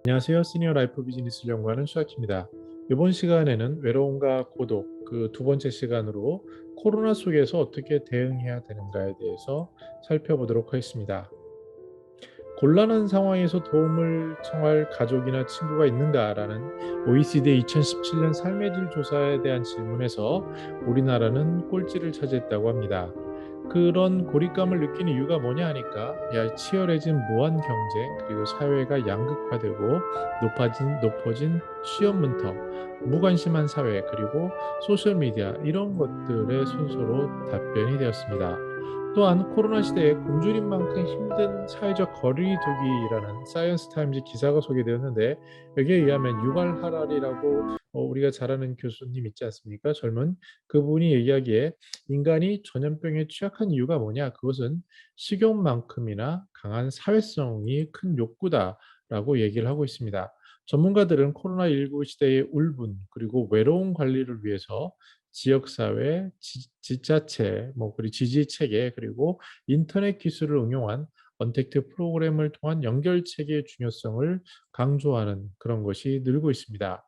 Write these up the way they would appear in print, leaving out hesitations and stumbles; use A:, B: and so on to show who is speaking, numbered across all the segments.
A: 안녕하세요. 시니어 라이프 비즈니스를 연구하는 수학입니다. 이번 시간에는 외로움과 고독, 그 두 번째 시간으로 코로나 속에서 어떻게 대응해야 되는가에 대해서 살펴보도록 하겠습니다. 곤란한 상황에서 도움을 청할 가족이나 친구가 있는가라는 OECD 2017년 삶의 질 조사에 대한 질문에서 우리나라는 꼴찌를 차지했다고 합니다. 그런 고립감을 느끼는 이유가 뭐냐 하니까 치열해진 무한 경쟁 그리고 사회가 양극화되고 높아진 취업 문턱, 무관심한 사회 그리고 소셜 미디어 이런 것들의 순서로 답변이 되었습니다. 또한 코로나 시대에 굶주린 만큼 힘든 사회적 거리두기라는 사이언스 타임즈 기사가 소개되었는데 여기에 의하면 유발 하랄이라고 우리가 잘 아는 교수님 있지 않습니까? 젊은 그분이 얘기하기에 인간이 전염병에 취약한 이유가 뭐냐? 그것은 식욕만큼이나 강한 사회성이 큰 욕구다라고 얘기를 하고 있습니다. 전문가들은 코로나19 시대의 울분 그리고 외로움 관리를 위해서 지역사회, 지자체, 그리고 지지체계 그리고 인터넷 기술을 응용한 언택트 프로그램을 통한 연결체계의 중요성을 강조하는 그런 것이 늘고 있습니다.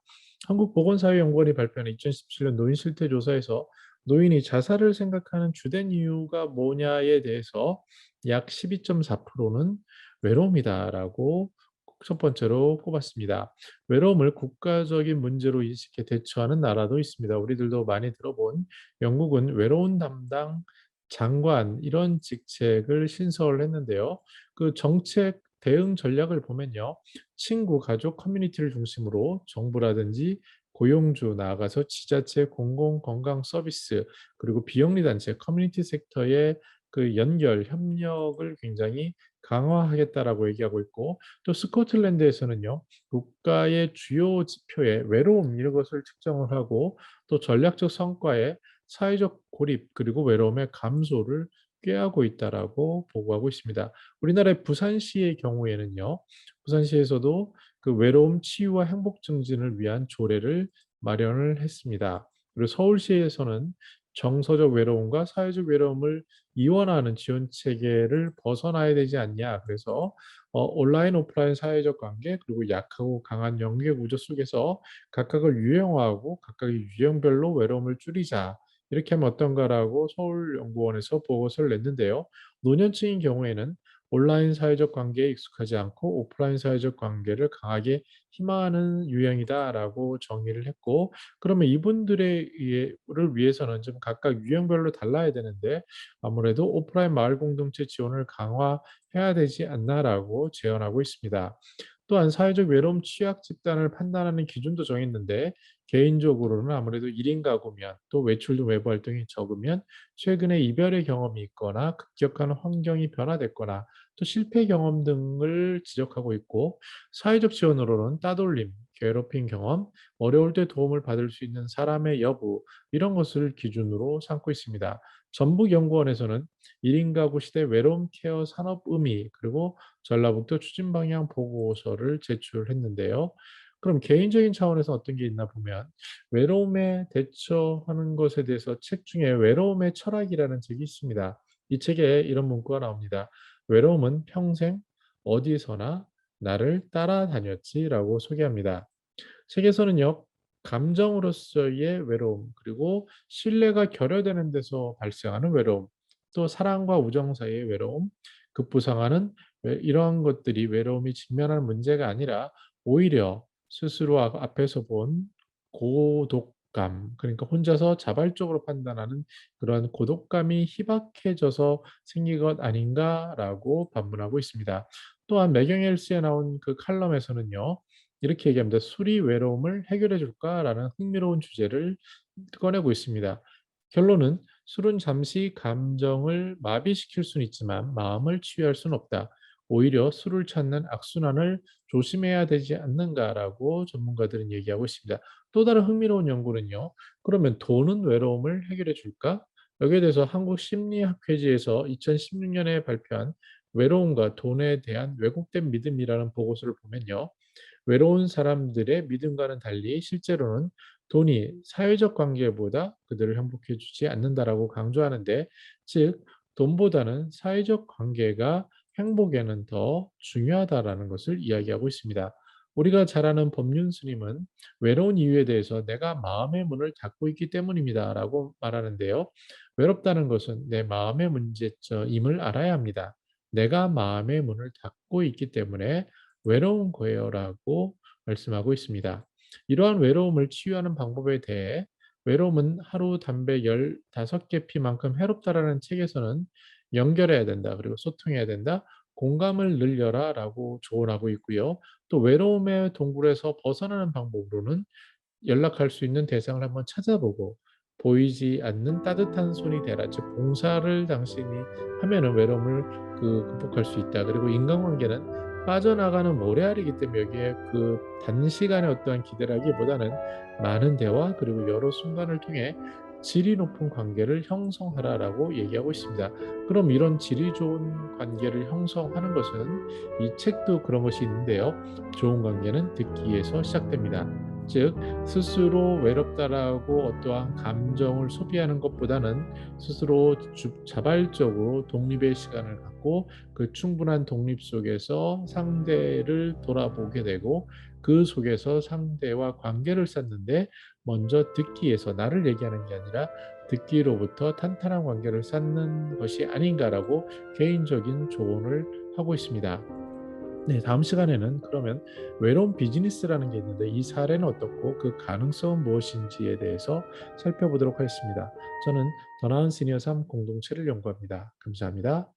A: 한국보건사회연구원이 발표한 2017년 노인 실태 조사에서 노인이 자살을 생각하는 주된 이유가 뭐냐에 대해서 약 12.4%는 외로움이다라고 첫 번째로 꼽았습니다. 외로움을 국가적인 문제로 인식해 대처하는 나라도 있습니다. 우리들도 많이 들어본 영국은 외로운 담당 장관 이런 직책을 신설을 했는데요. 그 정책 대응 전략을 보면요. 친구, 가족, 커뮤니티를 중심으로 정부라든지 고용주 나아가서 지자체 공공 건강 서비스 그리고 비영리 단체 커뮤니티 섹터의 그 연결 협력을 굉장히 강화하겠다라고 얘기하고 있고 또 스코틀랜드에서는요. 국가의 주요 지표의 외로움 이런 것을 측정을 하고 또 전략적 성과에 사회적 고립 그리고 외로움의 감소를 꾀하고 있다라고 보고하고 있습니다. 우리나라의 부산시의 경우에는요. 부산시에서도 그 외로움 치유와 행복 증진을 위한 조례를 마련을 했습니다. 그리고 서울시에서는 정서적 외로움과 사회적 외로움을 이원하는 지원 체계를 벗어나야 되지 않냐. 그래서 온라인, 오프라인 사회적 관계 그리고 약하고 강한 연계 구조 속에서 각각을 유형화하고 각각의 유형별로 외로움을 줄이자. 이렇게 하면 어떤가라고 서울연구원에서 보고서를 냈는데요. 노년층인 경우에는 온라인 사회적 관계에 익숙하지 않고 오프라인 사회적 관계를 강하게 희망하는 유형이다라고 정의를 했고 그러면 이분들의 를 위해서는 좀 각각 유형별로 달라야 되는데 아무래도 오프라인 마을 공동체 지원을 강화해야 되지 않나라고 제언하고 있습니다. 또한 사회적 외로움 취약 집단을 판단하는 기준도 정했는데 개인적으로는 아무래도 1인 가구면 또 외출도 외부 활동이 적으면 최근에 이별의 경험이 있거나 급격한 환경이 변화됐거나 또 실패 경험 등을 지적하고 있고 사회적 지원으로는 따돌림, 괴롭힘 경험, 어려울 때 도움을 받을 수 있는 사람의 여부 이런 것을 기준으로 삼고 있습니다. 전북연구원에서는 1인 가구 시대 외로움 케어 산업 의미 그리고 전라북도 추진 방향 보고서를 제출했는데요. 그럼 개인적인 차원에서 어떤 게 있나 보면 외로움에 대처하는 것에 대해서 책 중에 외로움의 철학이라는 책이 있습니다. 이 책에 이런 문구가 나옵니다. 외로움은 평생 어디서나 나를 따라다녔지라고 소개합니다. 책에서는요, 감정으로서의 외로움, 그리고 신뢰가 결여되는 데서 발생하는 외로움, 또 사랑과 우정 사이의 외로움, 급부상하는 이러한 것들이 외로움이 직면하는 문제가 아니라 오히려 스스로 앞에서 본 고독감, 그러니까 혼자서 자발적으로 판단하는 그런 고독감이 희박해져서 생긴 것 아닌가라고 반문하고 있습니다. 또한 매경엘스에 나온 그 칼럼에서는요, 이렇게 얘기합니다. 술이 외로움을 해결해 줄까라는 흥미로운 주제를 꺼내고 있습니다. 결론은 술은 잠시 감정을 마비시킬 수는 있지만 마음을 치유할 수는 없다. 오히려 술을 찾는 악순환을 조심해야 되지 않는가라고 전문가들은 얘기하고 있습니다. 또 다른 흥미로운 연구는요. 그러면 돈은 외로움을 해결해 줄까? 여기에 대해서 한국심리학회지에서 2016년에 발표한 외로움과 돈에 대한 왜곡된 믿음이라는 보고서를 보면요. 외로운 사람들의 믿음과는 달리 실제로는 돈이 사회적 관계보다 그들을 행복해 주지 않는다라고 강조하는데, 즉, 돈보다는 사회적 관계가 행복에는 더 중요하다라는 것을 이야기하고 있습니다. 우리가 잘 아는 법륜 스님은 외로운 이유에 대해서 "내가 마음의 문을 닫고 있기 때문입니다."라고 말하는데요. 외롭다는 것은 내 마음의 문제점임을 알아야 합니다. "내가 마음의 문을 닫고 있기 때문에 외로운 거예요."라고 말씀하고 있습니다. 이러한 외로움을 치유하는 방법에 대해 "외로움은 하루 담배 15개 피만큼 해롭다."라는 책에서는 "연결해야 된다. 그리고 소통해야 된다. 공감을 늘려라."라고 조언하고 있고요. 또 외로움의 동굴에서 벗어나는 방법으로는 연락할 수 있는 대상을 한번 찾아보고 보이지 않는 따뜻한 손이 되라. 즉 봉사를 당신이 하면은 외로움을 극복할 수 있다. 그리고 인간관계는 빠져나가는 모래알이기 때문에 여기에 단시간의 어떠한 기대라기보다는 많은 대화 그리고 여러 순간을 통해 질이 높은 관계를 형성하라라고 얘기하고 있습니다. 그럼 이런 질이 좋은 관계를 형성하는 것은 이 책도 그런 것이 있는데요. 좋은 관계는 듣기에서 시작됩니다. 즉 스스로 외롭다라고 어떠한 감정을 소비하는 것보다는 스스로 자발적으로 독립의 시간을 갖고 그 충분한 독립 속에서 상대를 돌아보게 되고 그 속에서 상대와 관계를 쌓는데 먼저 듣기에서 나를 얘기하는 게 아니라 듣기로부터 탄탄한 관계를 쌓는 것이 아닌가라고 개인적인 조언을 하고 있습니다. 네, 다음 시간에는 그러면 외로운 비즈니스라는 게 있는데 이 사례는 어떻고 그 가능성은 무엇인지에 대해서 살펴보도록 하겠습니다. 저는 더 나은 시니어 삶 공동체를 연구합니다. 감사합니다.